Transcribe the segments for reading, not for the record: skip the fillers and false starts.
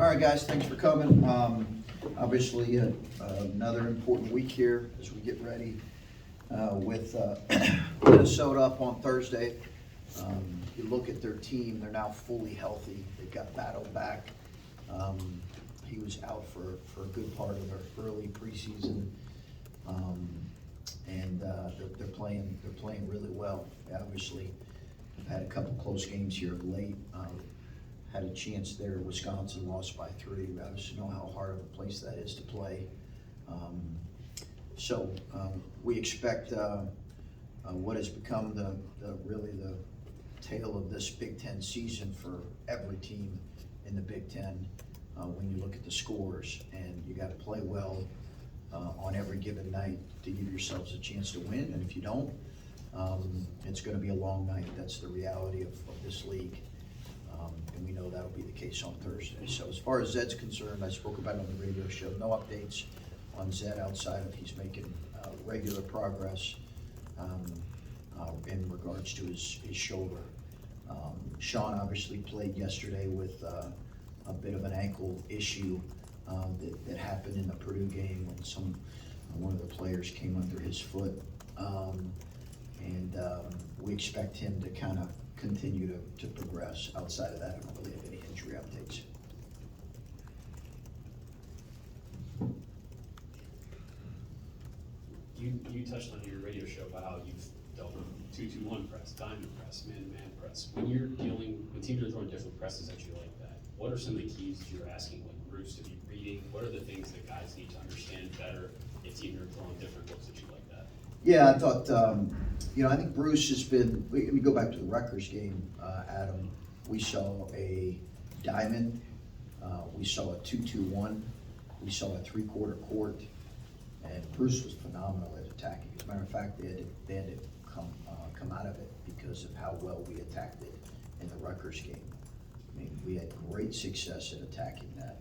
All right, guys, thanks for coming. Obviously, another important week here as we get ready with Minnesota up on Thursday. You look at their team, they're now fully healthy. They've got Battle back. He was out for a good part of their early preseason. And they're playing really well. Obviously, they've had a couple close games here of late. Had a chance there. Wisconsin lost by 3. We obviously know how hard of a place that is to play. So we expect what has become really the tale of this Big Ten season for every team in the Big Ten. When you look at the scores, and you got to play well on every given night to give yourselves a chance to win. And if you don't, it's going to be a long night. That's the reality of this league. And we know that'll be the case on Thursday. So as far as Zed's concerned, I spoke about it on the radio show. No updates on Zed outside of he's making regular progress in regards to his shoulder. Sean obviously played yesterday with a bit of an ankle issue that happened in the Purdue game when one of the players came under his foot. We expect him to kind of continue to progress. Outside of that, I don't really have any injury updates. You touched on your radio show about how you've dealt with 2-2-1 press, diamond press, man-to-man press. When teams are throwing different presses at you like that, what are some of the keys that you're asking like Bruce to be reading? What are the things that guys need to understand better if teams are throwing different looks at you like that? Yeah, I thought, I think Bruce has been, let me go back to the Rutgers game, Adam. We saw a diamond, we saw a 2-2-1, we saw a 3-quarter court, and Bruce was phenomenal at attacking. As a matter of fact, they had to come out of it because of how well we attacked it in the Rutgers game. I mean, we had great success at attacking that.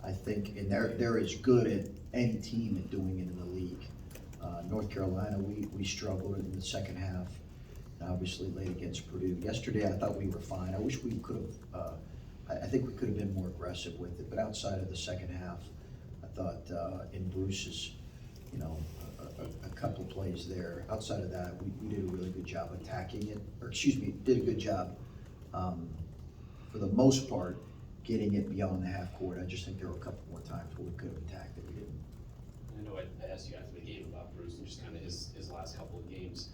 I think, and they're as good at any team at doing it in the league. North Carolina, we struggled in the second half, obviously late against Purdue. Yesterday, I thought we were fine. I wish we could have, I think we could have been more aggressive with it, but outside of the second half, I thought in Bruce's, a couple plays there. Outside of that, we did a really good job attacking it, did a good job for the most part getting it beyond the half court. I just think there were a couple more times where we could have attacked it. We didn't. I know I asked you after the game about Bruce and just kind of his last couple of games.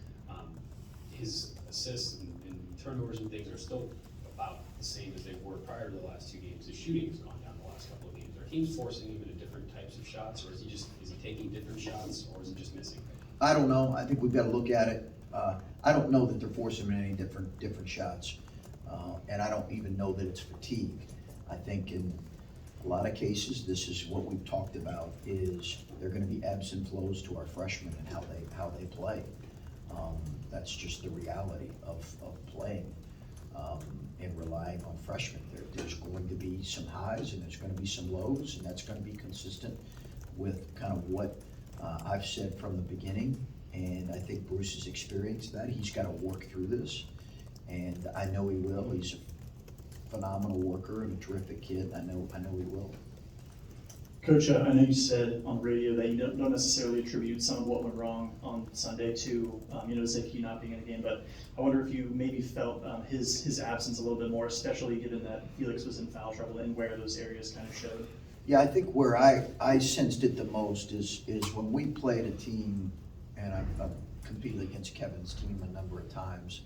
His assists and turnovers and things are still about the same as they were prior to the last 2 games. His shooting has gone down the last couple of games. Are teams forcing him into different types of shots, or is he taking different shots, or is he just missing? I don't know. I think we've got to look at it. I don't know that they're forcing him in any different shots, and I don't even know that it's fatigue. I think in a lot of cases, this is what we've talked about, is there are going to be ebbs and flows to our freshmen and how they play. That's just the reality of playing and relying on freshmen. There's going to be some highs and there's going to be some lows, and that's going to be consistent with kind of what I've said from the beginning. And I think Bruce has experienced that. He's got to work through this, and I know he will. He's a phenomenal worker and a terrific kid. I know he will. Coach, I know you said on the radio that you don't necessarily attribute some of what went wrong on Sunday to Zed Key not being in the game, but I wonder if you maybe felt his absence a little bit more, especially given that Felix was in foul trouble and where those areas kind of showed. Yeah, I think where I sensed it the most is when we played a team, and I've competed against Kevin's team a number of times,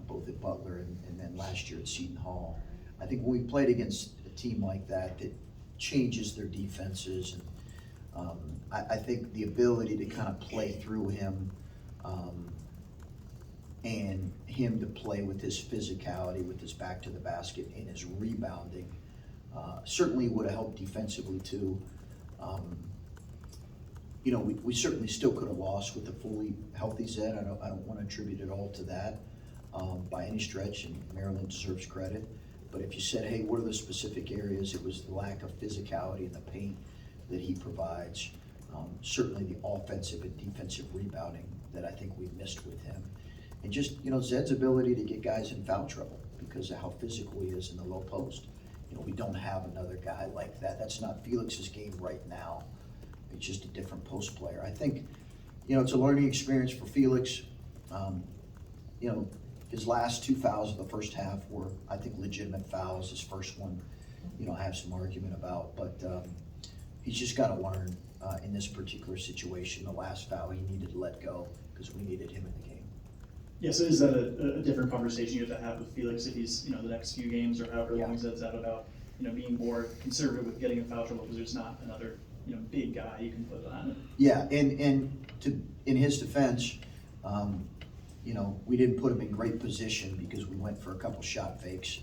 both at Butler and then last year at Seton Hall. I think when we played against a team like that changes their defenses, and I think the ability to kind of play through him and him to play with his physicality, with his back to the basket and his rebounding certainly would have helped defensively too. We certainly still could have lost with a fully healthy Zed. I don't want to attribute it all to that by any stretch, and Maryland deserves credit. But if you said, hey, what are the specific areas? It was the lack of physicality in the paint that he provides. Certainly the offensive and defensive rebounding that I think we missed with him. And just, Zed's ability to get guys in foul trouble, because of how physical he is in the low post. You know, we don't have another guy like that. That's not Felix's game right now. It's just a different post player. I think, you know, it's a learning experience for Felix. You know, his last 2 fouls of the first half were, I think, legitimate fouls. His first one, you know, I have some argument about, but he's just got to learn in this particular situation. The last foul, he needed to let go because we needed him in the game. Yeah, so is that a different conversation you have to have with Felix if he's, you know, the next few games or however long Zed's out about, you know, being more conservative with getting in foul trouble because there's not another, you know, big guy you can put on it? Yeah, and in his defense, you know, we didn't put him in great position because we went for a couple shot fakes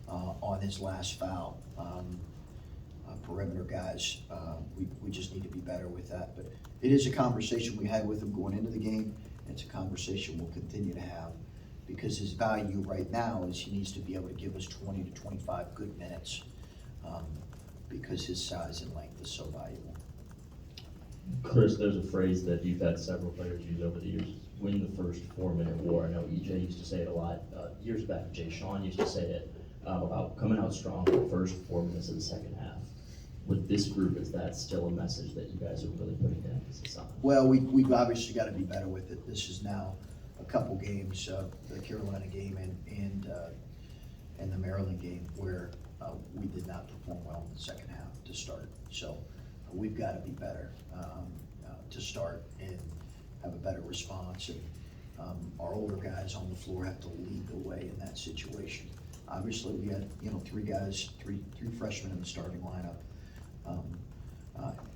on his last foul. Perimeter guys, we just need to be better with that. But it is a conversation we had with him going into the game. It's a conversation we'll continue to have because his value right now is he needs to be able to give us 20 to 25 good minutes because his size and length is so valuable. Chris, there's a phrase that you've had several players use over the years, win the first 4-minute war. I know EJ used to say it a lot. Years back, Jay Sean used to say it about coming out strong for the first 4 minutes of the second half. With this group, is that still a message that you guys are really putting the emphasis on? Well, we've obviously got to be better with it. This is now a couple games, the Carolina game and the Maryland game, where we did not perform well in the second half to start. So we've got to be better to start and have a better response. And our older guys on the floor have to lead the way in that situation. Obviously, we had, you know, three freshmen in the starting lineup,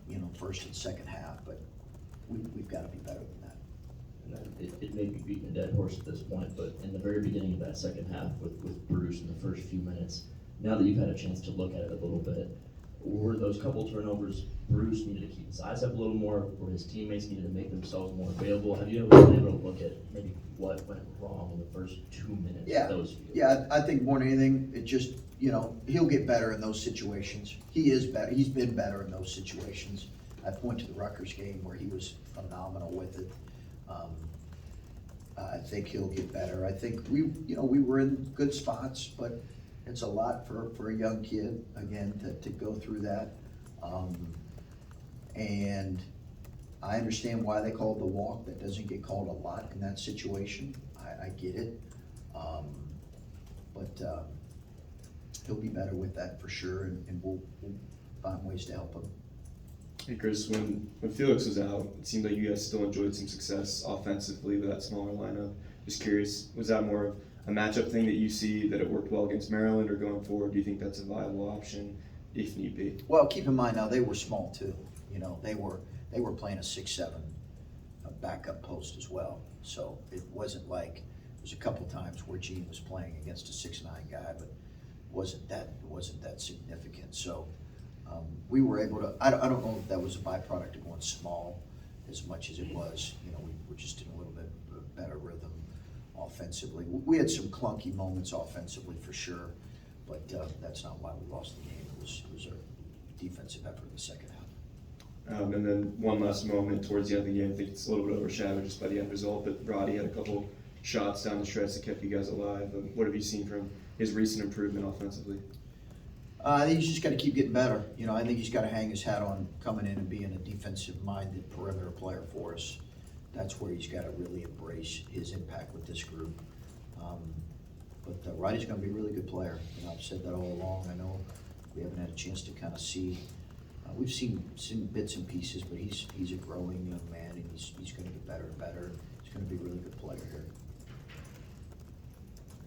you know, first and second half, but we've got to be better than that. And it may be beating a dead horse at this point, but in the very beginning of that second half with Bruce in the first few minutes, now that you've had a chance to look at it a little bit, were those couple turnovers Bruce needed to keep his eyes up a little more, or his teammates needed to make themselves more available? Have you ever been able to look at maybe what went wrong in the first 2 minutes of those fields? Yeah, I think more than anything, it just, you know, he'll get better in those situations. He is better. He's been better in those situations. I point to the Rutgers game where he was phenomenal with it. I think he'll get better. I think we were in good spots, but it's a lot for a young kid, again, to go through that. And I understand why they called the walk. That doesn't get called a lot in that situation. I get it. But he'll be better with that for sure, and we'll find ways to help him. Hey Chris, when Felix was out, it seemed like you guys still enjoyed some success offensively with that smaller lineup. Just curious, was that more of a matchup thing that you see that it worked well against Maryland, or going forward, do you think that's a viable option if need be? Well, keep in mind now they were small too. You know, they were playing a 6'7" backup post as well. So it wasn't like there's a couple times where Gene was playing against a 6'9" guy, but it wasn't that significant. So we were able to. I don't know if that was a byproduct of going small as much as it was. You know, we were just in a little bit better rhythm offensively. We had some clunky moments offensively for sure, but that's not why we lost the game. It was a defensive effort in the second half. And then one last moment towards the end of the game, I think it's a little bit overshadowed just by the end result, but Roddy had a couple shots down the stretch that kept you guys alive. What have you seen from his recent improvement offensively? I think he's just got to keep getting better. You know, I think he's got to hang his hat on coming in and being a defensive-minded perimeter player for us. That's where he's got to really embrace his impact with this group. But Roddy's going to be a really good player. You know, I've said that all along. I know we haven't had a chance to kind of see. We've seen bits and pieces, but he's a growing young man, and he's going to get better and better. He's going to be a really good player here.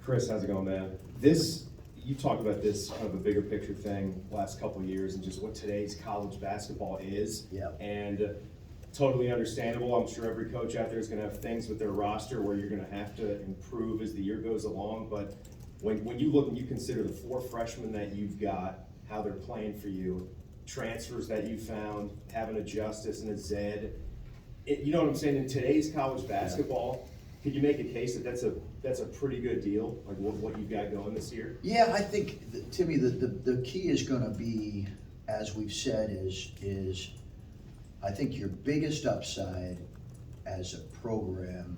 Chris, how's it going, man? You talked about this kind of a bigger picture thing last couple of years and just what today's college basketball is. Yeah. And totally understandable. I'm sure every coach out there is going to have things with their roster where you're going to have to improve as the year goes along. But when you look and you consider the 4 freshmen that you've got, how they're playing for you, transfers that you found, having a Justice and a Zed, you know what I'm saying? In today's college basketball, could you make a case that that's a pretty good deal, like what you've got going this year? Yeah, I think, Timmy, the key is going to be, as we've said, is I think your biggest upside as a program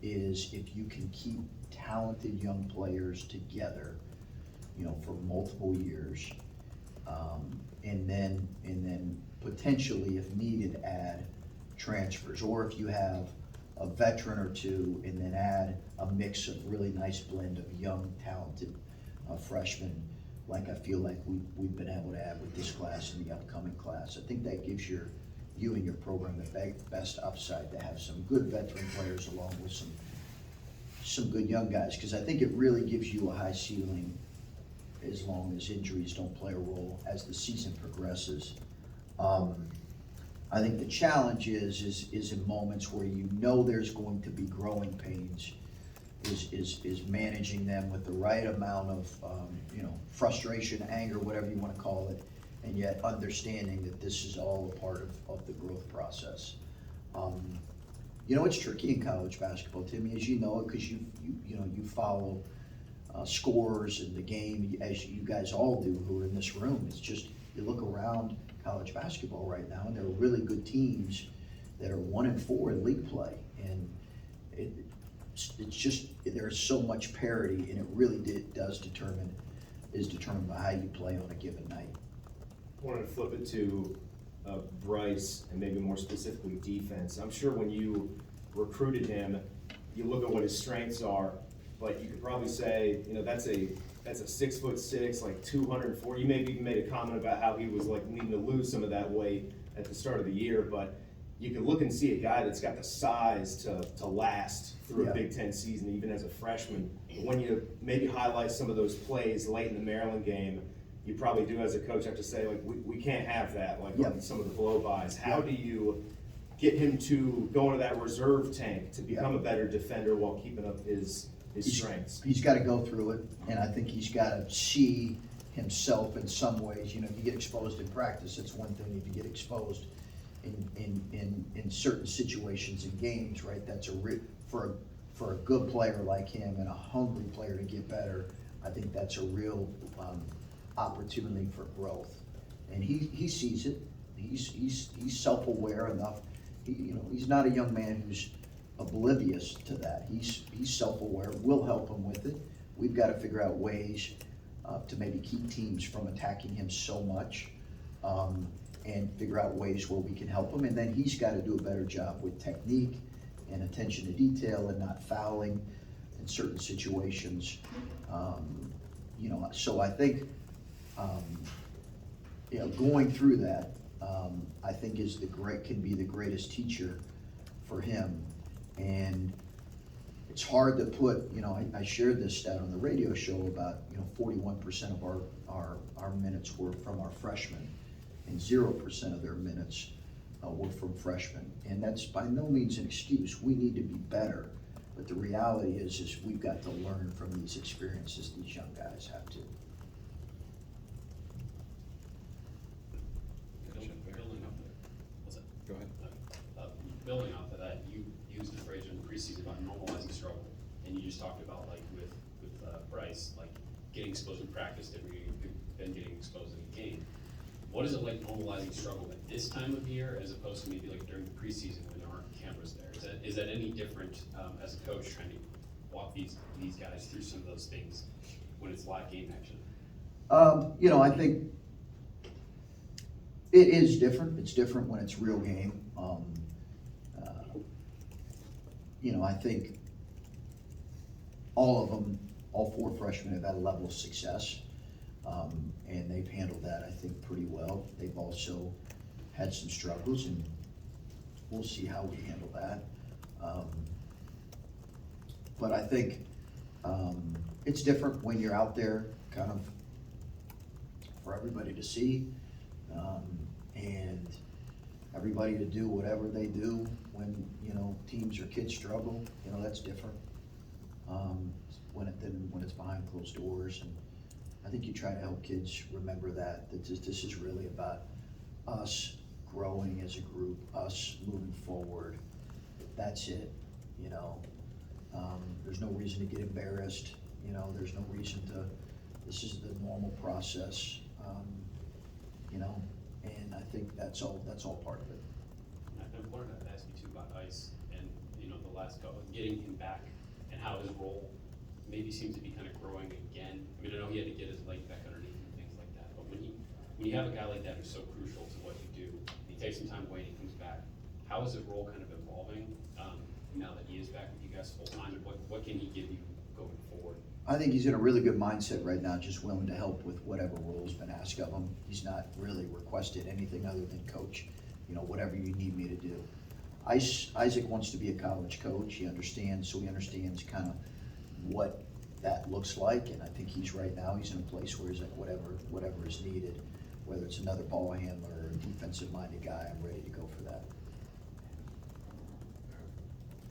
is if you can keep talented young players together, you know, for multiple years. And then potentially, if needed, add transfers, or if you have a veteran or two, and then add a mix of really nice blend of young, talented freshmen, like I feel like we've been able to add with this class and the upcoming class. I think that gives you and your program the best upside to have some good veteran players along with some good young guys, because I think it really gives you a high ceiling as long as injuries don't play a role as the season progresses. I think the challenge is in moments where you know there's going to be growing pains, is managing them with the right amount of, frustration, anger, whatever you want to call it, and yet understanding that this is all a part of the growth process. It's tricky in college basketball, Timmy, as you know, because you follow scores in the game, as you guys all do who are in this room. It's just, you look around college basketball right now, and there are really good teams that are 1-4 in league play, and it's just, there's so much parity, and it really is determined by how you play on a given night. I wanted to flip it to Bryce, and maybe more specifically defense. I'm sure when you recruited him, you look at what his strengths are, but you could probably say, that's a 6'6", like 240. You maybe even made a comment about how he was like needing to lose some of that weight at the start of the year, but you can look and see a guy that's got the size to last through a Big Ten season, even as a freshman. But when you maybe highlight some of those plays late in the Maryland game, you probably do as a coach have to say, like, we can't have that, like on some of the blow-bys. How do you get him to go into that reserve tank to become a better defender while keeping up his strengths? He's got to go through it, and I think he's got to see himself in some ways. You get exposed in practice, it's one thing. If you get exposed in certain situations in games, right, that's for a good player like him and a hungry player to get better, I think that's a real opportunity for growth. And he sees it. He's self-aware enough. He's not a young man who's oblivious to that. He's self-aware. We'll help him with it. We've got to figure out ways to maybe keep teams from attacking him so much, and figure out ways where we can help him. And then he's got to do a better job with technique and attention to detail and not fouling in certain situations. So I think going through that, I think can be the greatest teacher for him. And it's hard to put, I shared this stat on the radio show about, 41% of our minutes were from our freshmen, and 0% of their minutes were from freshmen. And that's by no means an excuse. We need to be better. But the reality is we've got to learn from these experiences these young guys have to. Go ahead. Building off of that, you used the phrase in the preseason about normalizing struggle, and you just talked about like with Bryce, like getting exposed in practice, then getting exposed in the game. What is it like normalizing struggle at this time of year as opposed to maybe like during the preseason when there aren't cameras there? Is that any different as a coach trying to walk these guys through some of those things when it's live game action? I think it is different. It's different when it's real game. I think all four freshmen have had a level of success, and they've handled that, I think, pretty well. They've also had some struggles, and we'll see how we handle that. But I think it's different when you're out there kind of for everybody to see, and everybody to do whatever they do when, teams or kids struggle. That's different when it's behind closed doors. And I think you try to help kids remember that this is really about us growing as a group, us moving forward. That's it. There's no reason to get embarrassed. There's no reason to. This is the normal process. And I think that's all part of it. I wanted to ask you too about Ice and the last couple, getting him back and how his role maybe seems to be kind of growing again. I mean, I know he had to get his leg back underneath and things like that, but when you have a guy like that who's so crucial to what you do, he takes some time away and he comes back, how is his role kind of evolving, now that he is back with you guys full time, and what can he give you going forward? I think he's in a really good mindset right now, just willing to help with whatever role's been asked of him. He's not really requested anything other than coach, whatever you need me to do. Isaac wants to be a college coach. He understands kind of what that looks like, and I think he's in a place where he's like, whatever is needed, whether it's another ball handler or a defensive-minded guy, I'm ready to go for that.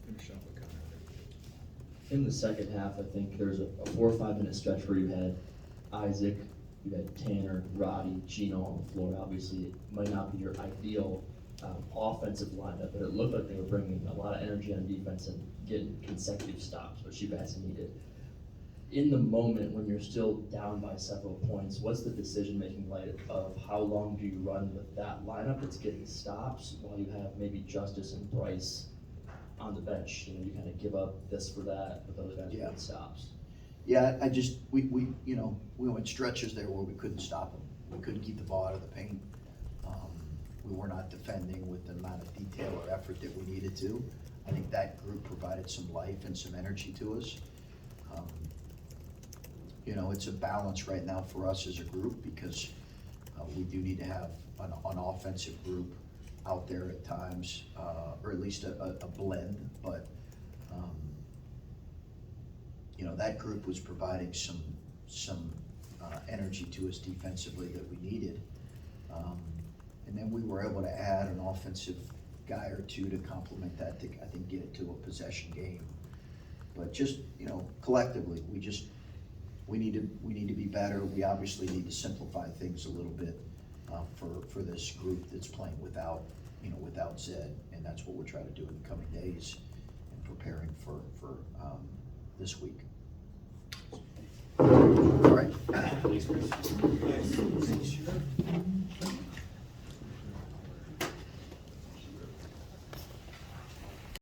Finish off with Connor. In the second half, I think there's a 4 or 5 minute stretch where you had Isaac, you had Tanner, Roddy, Gino on the floor. Obviously, it might not be your ideal offensive lineup, but it looked like they were bringing a lot of energy on defense and getting consecutive stops, which you guys needed. In the moment when you're still down by several points, what's the decision-making like of how long do you run with that lineup that's getting stops while you have maybe Justice and Bryce on the bench? You kind of give up this for that, but those guys are getting stops. Yeah, we went stretches there where we couldn't stop them. We couldn't keep the ball out of the paint. We were not defending with the amount of detail or effort that we needed to. I think that group provided some life and some energy to us. It's a balance right now for us as a group because we do need to have an offensive group out there at times, or at least a blend, but that group was providing some energy to us defensively that we needed. And then we were able to add an offensive guy or two to complement that to, I think, get it to a possession game. But just, collectively, we need to be better. We obviously need to simplify things a little bit for this group that's playing without Zed, and that's what we're trying to do in the coming days and preparing for this week. All right. Thanks, Chris. Thanks.